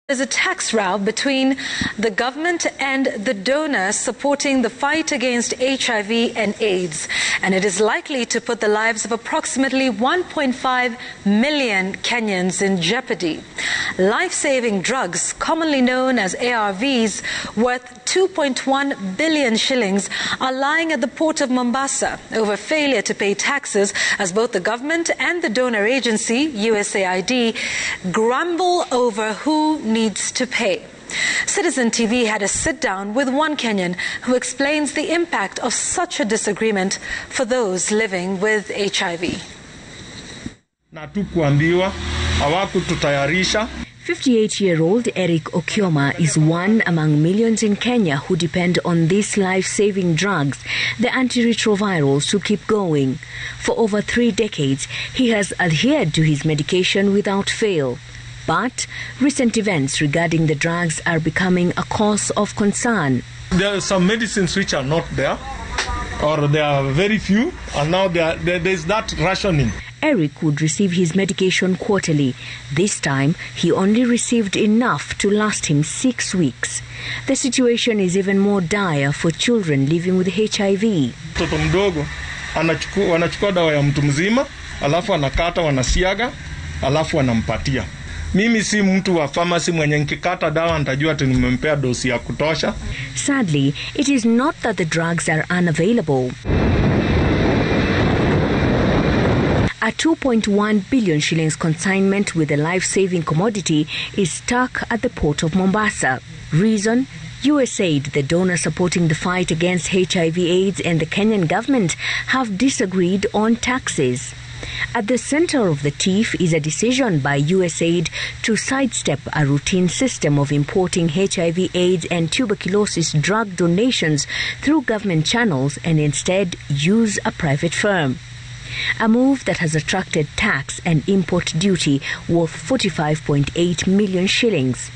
There's a tax row between the government and the donors supporting the fight against HIV and AIDS, and it is likely to put the lives of approximately 1.5 million Kenyans in jeopardy. Life-saving drugs, commonly known as ARVs, worth 2.1 billion shillings, are lying at the port of Mombasa over failure to pay taxes as both the government and the donor agency, USAID, grumble over who needs to pay. Citizen TV had a sit-down with one Kenyan who explains the impact of such a disagreement for those living with HIV. 58-year-old Eric Okioma is one among millions in Kenya who depend on these life-saving drugs, the antiretrovirals, to keep going. For over 3 decades, he has adhered to his medication without fail. But recent events regarding the drugs are becoming a cause of concern. There are some medicines which are not there, or there are very few, and now there is that rationing. Eric would receive his medication quarterly. This time, he only received enough to last him 6 weeks. The situation is even more dire for children living with HIV. Mtoto mdogo wanachukua dawa ya mtu mzima, alafu anakata, wanasiaga, alafu wanampatia. Mimi si mtu wa pharmacy mwenye nikikata dawa nitajua ati nimempea dosi ya kutosha. Sadly, it is not that the drugs are unavailable. A 2.1 billion shillings consignment with a life-saving commodity is stuck at the port of Mombasa. Reason? USAID, the donor supporting the fight against HIV/AIDS, and the Kenyan government have disagreed on taxes. At the center of the tiff is a decision by USAID to sidestep a routine system of importing HIV/AIDS and tuberculosis drug donations through government channels and instead use a private firm. A move that has attracted tax and import duty worth 45.8 million shillings.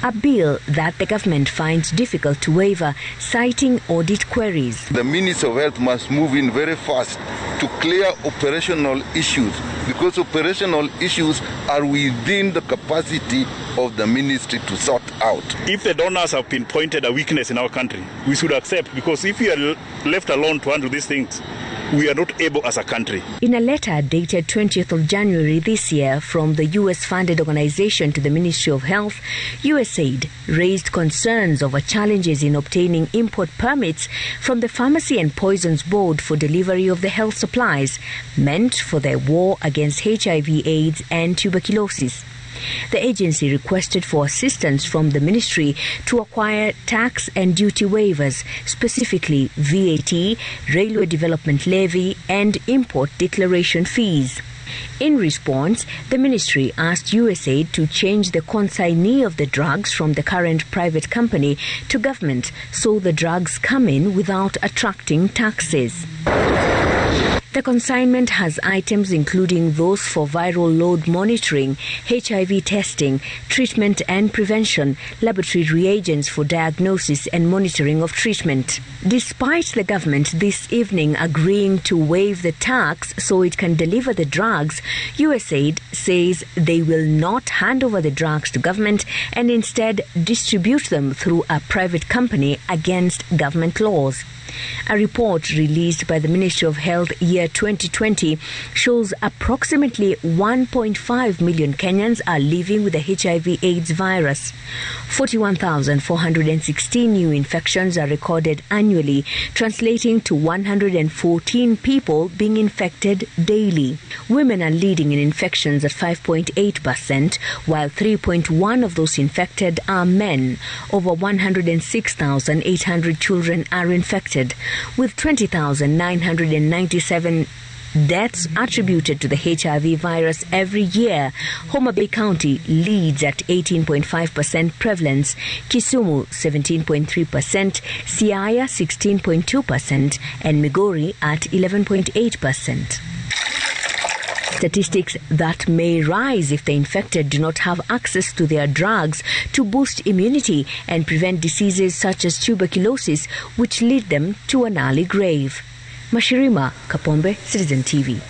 A bill that the government finds difficult to waive, citing audit queries. The Ministry of Health must move in very fast to clear operational issues, because operational issues are within the capacity of the ministry to sort out. If the donors have pinpointed a weakness in our country, we should accept, because if we are left alone to handle these things, we are not able as a country. In a letter dated 20th of January this year from the US-funded organization to the Ministry of Health, USAID raised concerns over challenges in obtaining import permits from the Pharmacy and Poisons Board for delivery of the health supplies meant for the war against HIV/AIDS and tuberculosis. The agency requested for assistance from the ministry to acquire tax and duty waivers, specifically VAT, railway development levy, and import declaration fees. In response, the ministry asked USAID to change the consignee of the drugs from the current private company to government, so the drugs come in without attracting taxes. The consignment has items including those for viral load monitoring, HIV testing, treatment and prevention, laboratory reagents for diagnosis and monitoring of treatment. Despite the government this evening agreeing to waive the tax so it can deliver the drugs, USAID says they will not hand over the drugs to government and instead distribute them through a private company against government laws. A report released by the Ministry of Health year 2020 shows approximately 1.5 million Kenyans are living with the HIV/AIDS virus. 41,416 new infections are recorded annually, translating to 114 people being infected daily. Women are leading in infections at 5.8%, while 3.1% of those infected are men. Over 106,800 children are infected, with 20,997 deaths attributed to the HIV virus every year. Homa Bay County leads at 18.5% prevalence, Kisumu 17.3%, Siaya 16.2%, and Migori at 11.8%. Statistics that may rise if the infected do not have access to their drugs to boost immunity and prevent diseases such as tuberculosis, which lead them to an early grave. Mashirima Kapombe, Citizen TV.